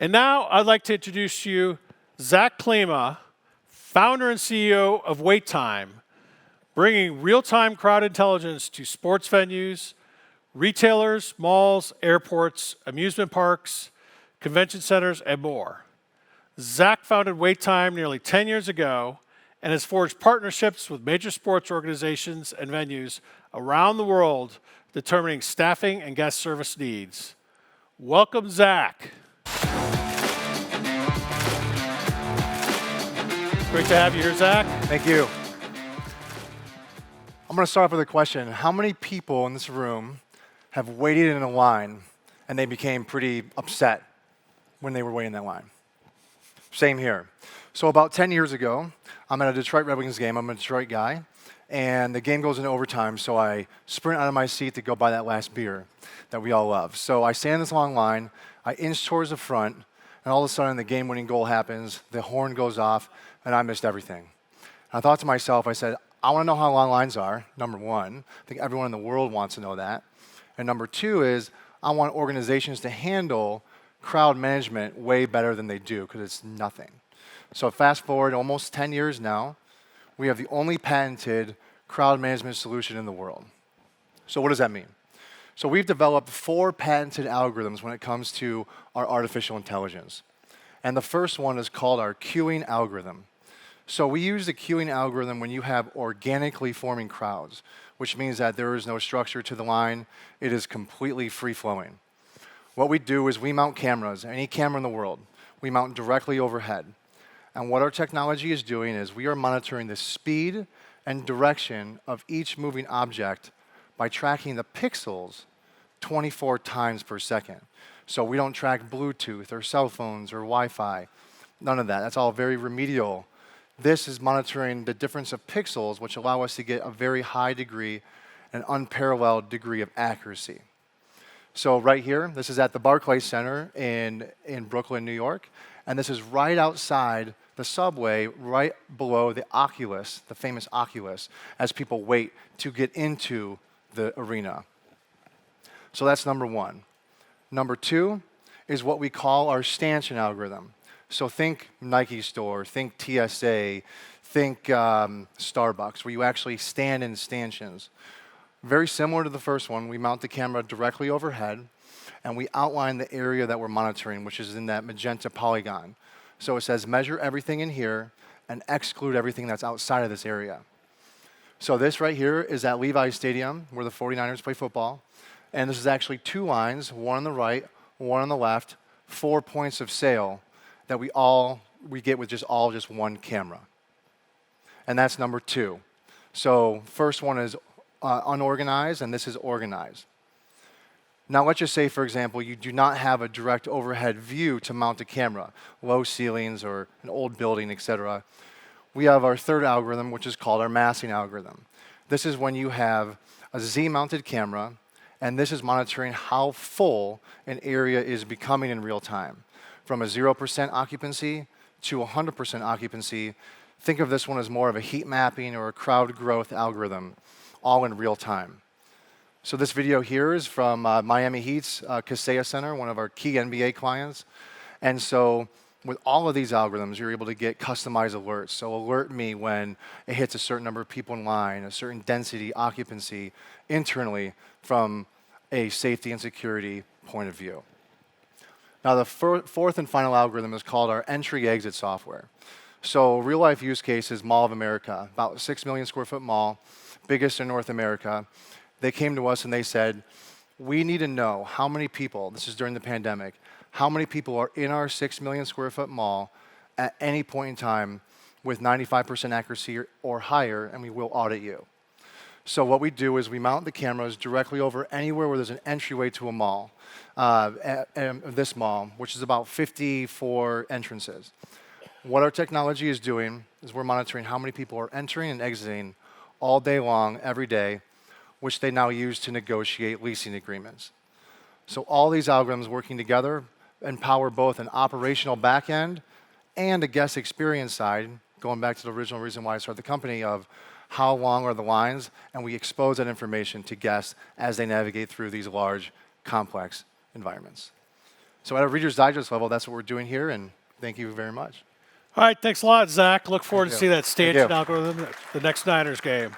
And now I'd like to introduce to you Zack Klima, founder and CEO of WaitTime, bringing real-time crowd intelligence to sports venues, retailers, malls, airports, amusement parks, convention centers, and more. Zack founded WaitTime nearly 10 years ago and has forged partnerships with major sports organizations and venues around the world, determining staffing and guest service needs. Welcome, Zack. Great to have you here, Zack. Thank you. I'm going to start off with a question. How many people in this room have waited in a line and they became pretty upset when they were waiting in that line? Same here. So about 10 years ago, I'm at a Detroit Red Wings game. I'm a Detroit guy. And the game goes into overtime, so I sprint out of my seat to go buy that last beer that we all love. So I stand in this long line, I inch towards the front, and all of a sudden the game-winning goal happens, the horn goes off, and I missed everything. And I thought to myself, I said, I want to know how long lines are, number one. I think everyone in the world wants to know that. And number two is, I want organizations to handle crowd management way better than they do, because it's nothing. So fast forward almost 10 years now, we have the only patented crowd management solution in the world. So what does that mean? So we've developed 4 patented algorithms when it comes to our artificial intelligence. And the first one is called our queuing algorithm. So we use the queuing algorithm when you have organically forming crowds, which means that there is no structure to the line. It is completely free-flowing. What we do is we mount cameras, any camera in the world. We mount directly overhead. And what our technology is doing is we are monitoring the speed and direction of each moving object by tracking the pixels 24 times per second. So we don't track Bluetooth or cell phones or Wi-Fi, none of that. That's all very remedial. This is monitoring the difference of pixels, which allow us to get a very high degree, an unparalleled degree of accuracy. So right here, this is at the Barclays Center in Brooklyn, New York, and this is right outside the subway, right below the Oculus, the famous Oculus, as people wait to get into the arena. So that's number one. Number two is what we call our stanchion algorithm. So think Nike store, think TSA, think Starbucks, where you actually stand in stanchions. Very similar to the first one, we mount the camera directly overhead, and we outline the area that we're monitoring, which is in that magenta polygon. So it says measure everything in here and exclude everything that's outside of this area. So this right here is at Levi's Stadium, where the 49ers play football. And this is actually 2 lines, one on the right, one on the left, 4 points of sale that we get with just one camera. And that's number 2. So first one is unorganized, and this is organized. Now let's just say, for example, you do not have a direct overhead view to mount a camera, low ceilings or an old building, etc. We have our third algorithm, which is called our massing algorithm. This is when you have a Z-mounted camera, and this is monitoring how full an area is becoming in real time. From a 0% occupancy to 100% occupancy, think of this one as more of a heat mapping or a crowd growth algorithm, all in real time. So this video here is from Miami Heat's Kaseya Center, one of our key NBA clients. And so with all of these algorithms, you're able to get customized alerts. So alert me when it hits a certain number of people in line, a certain density, occupancy, internally from a safety and security point of view. Now the fourth and final algorithm is called our entry-exit software. So real-life use case is Mall of America, about 6 million square foot mall, biggest in North America. They came to us and they said, we need to know how many people, this is during the pandemic, how many people are in our 6 million square foot mall at any point in time with 95% accuracy or higher, and we will audit you. So what we do is we mount the cameras directly over anywhere where there's an entryway to a mall, this mall, which is about 54 entrances. What our technology is doing is we're monitoring how many people are entering and exiting all day long, every day, which they now use to negotiate leasing agreements. So all these algorithms working together empower both an operational back end and a guest experience side, going back to the original reason why I started the company, of how long are the lines, and we expose that information to guests as they navigate through these large, complex environments. So at a Reader's Digest level, that's what we're doing here, and thank you very much. All right, thanks a lot, Zach. Look forward to you. see that stage Thank you. now go to the next Niners game.